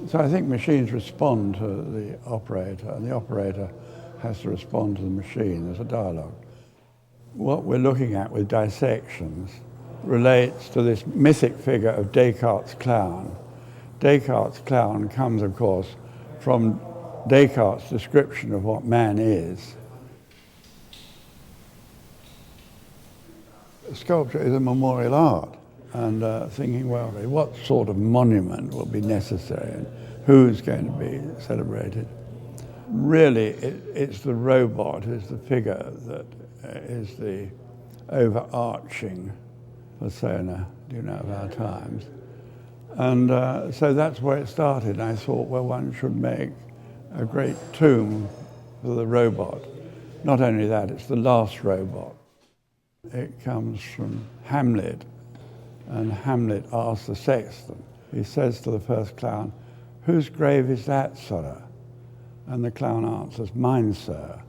So I think machines respond to the operator, and the operator has to respond to the machine. There's a dialogue. What we're looking at with dissections relates to this mythic figure of Descartes' clown. Descartes' clown comes, of course, from Descartes' description of what man is. Sculpture is a memorial art, and thinking, well, what sort of monument will be necessary and who's going to be celebrated? Really, it's the robot, is the figure that is the overarching persona, of our times. And so that's where it started. I thought, well, one should make a great tomb for the robot. Not only that, it's the last robot. It comes from Hamlet, and Hamlet asks the sexton. He says to the first clown, "Whose grave is that, sir?" And the clown answers, "Mine, sir."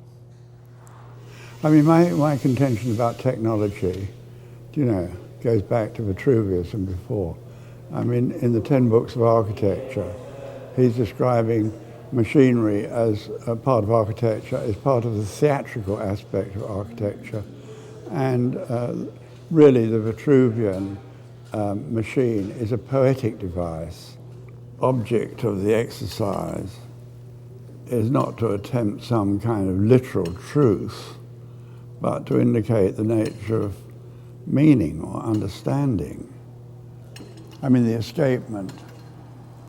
I mean, my contention about technology, goes back to Vitruvius and before. I mean, in the 10 books of architecture, he's describing machinery as a part of architecture, as part of the theatrical aspect of architecture. And really, the Vitruvian machine is a poetic device. Object of the exercise is not to attempt some kind of literal truth, but to indicate the nature of meaning or understanding. I mean, the escapement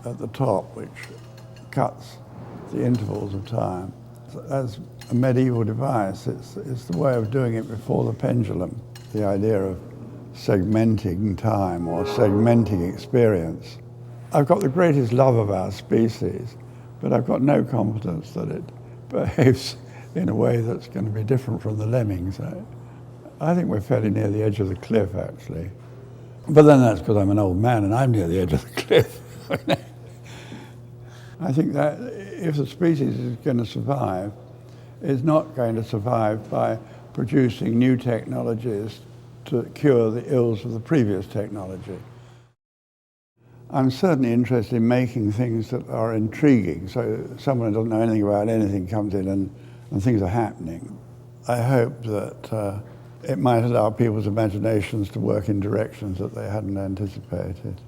at the top, which cuts the intervals of time, as a medieval device, it's the way of doing it before the pendulum, the idea of segmenting time or segmenting experience. I've got the greatest love of our species, but I've got no confidence that it behaves in a way that's going to be different from the lemmings. I think we're fairly near the edge of the cliff, actually. But then that's because I'm an old man and I'm near the edge of the cliff. I think that if the species is going to survive, it's not going to survive by producing new technologies to cure the ills of the previous technology. I'm certainly interested in making things that are intriguing, so someone who doesn't know anything about anything comes in and things are happening. I hope that it might allow people's imaginations to work in directions that they hadn't anticipated.